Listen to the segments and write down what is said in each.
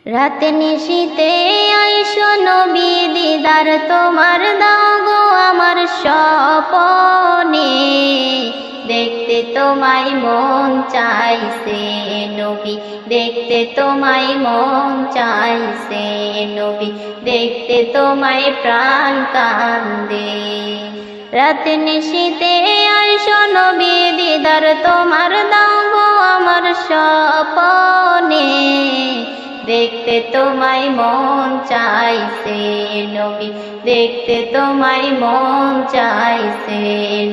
রাতে নিশীতে আইসো নবী দিদার তোমার দাও গো আমার স্বপনে, দেখতে তোমায় মন চাইছে নবী, দেখতে তোমায় মন চাইছে নবী, দেখতে তোমায় প্রাণ কান্দে। রাতে নিশীতে আইসো নবী দিদার তোমার দাও গো আমার স্বপনে, দেখতে তোমায় মন চাইছে নবী, দেখতে তোমায় মন চাইছে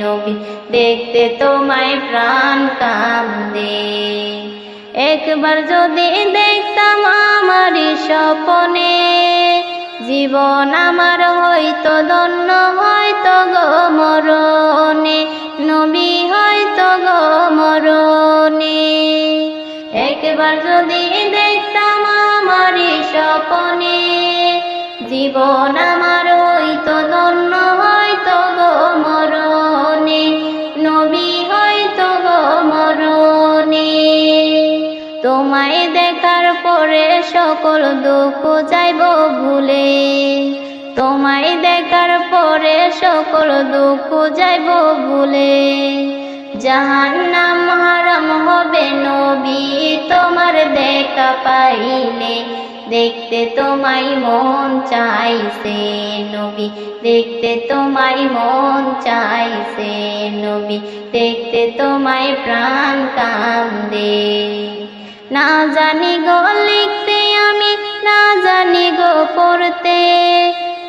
নবী, দেখতে তোমায় প্রাণ কান্দে। একবার যদি দেখতাম আমারই স্বপনে, জীবন আমার হয়তো ধন্য হয়তো গো মরণে, নবী হয়তো গো মরণে। একবার যদি দেখতাম আমারই স্বপনে, জীবন আমার হয়তো ধন্য হয়তো গো মরণে, নবী হয়তো গো মরণে। তোমায় দেখার পরে সকল দুঃখ যাইব ভুলে, তোমায় দেখার পরে সকল দুঃখ যাইব ভুলে। জাহান্নাম হারাম হবে নবী তোমার দেখা পাইলে, দেখতে তোমায় মন চাইছে নবী, দেখতে তোমায় মন চাইছে নবী, দেখতে তোমায় প্রাণ কান্দে। না জানি গো লিখতে আমি, না জানি গো পড়তে,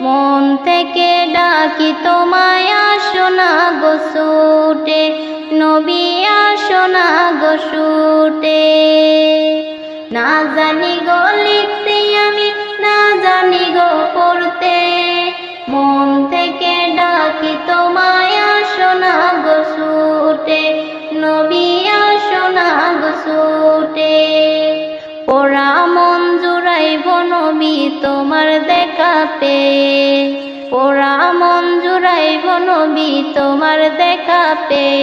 মন থেকে ডাকি তোমায় আসো না গো ছুটে, নবী আসো না গো ছুটে। না জানি গো লিখতে আমি, না জানি গো পড়তে, মন থেকে ডাকি তোমায় আসো না গো ছুটে, নবী আসো না গো ছুটে। ওরা মন জুড়াইব নবী তোমার দেখা পেয়ে, ওরা মন জুড়াইব নবী তোমার দেখা পেয়ে।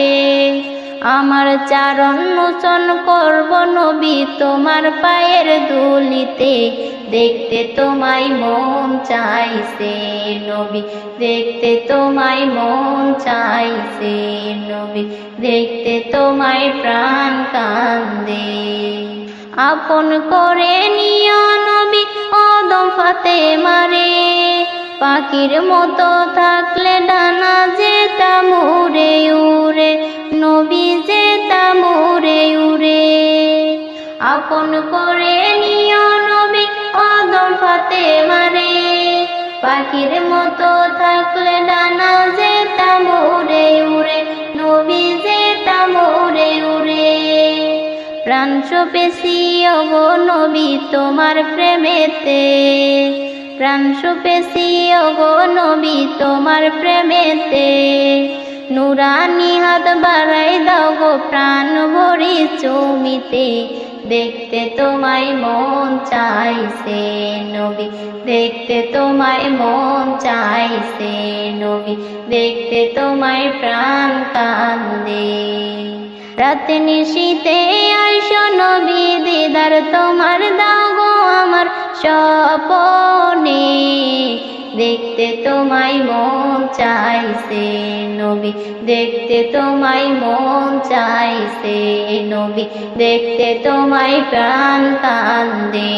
আমার চারণ মোচন করব নবী তোমার পায়ের ধুলিতে, দেখতে তোমায় মন চাইছে নবী, দেখতে তোমায় মন চাইছে নবী, দেখতে তোমায় প্রাণ কান্দে। আপন করে নিও নবী কদম ফাতেমারে, পাখির মতো থাকলে ডানা যেতাম উড়ে উড়ে, নবী যেতাম উড়ে উড়ে। আপন করে নিও নবী কদম ফাতেমারে, পাখির মতো থাকলে ডানা যেতাম উড়ে উড়ে, নবী যেতাম উড়ে উড়ে। প্রাণ সপেছি ওগো নবী তোমার প্রেমেতে, প্রাণ সপেছি ওগো নবী তোমার প্রেমেতে। নুরানি হাত বাড়াই দাও গো প্রাণ ভরি চুমিতে, দেখতে তোমায় মন চাইছে নবী, দেখতে তোমায় মন চাইছে নবী, দেখতে তোমায় প্রাণ কান্দে। রাতে নিশীতে আইসো নবী দিদার তোমার দাও গো আমার স্বপনে, দেখতে তোমায় মন চাইছে নবী, দেখতে তোমায় মন চাইছে নবী, দেখতে তোমায় প্রাণ কান্দে।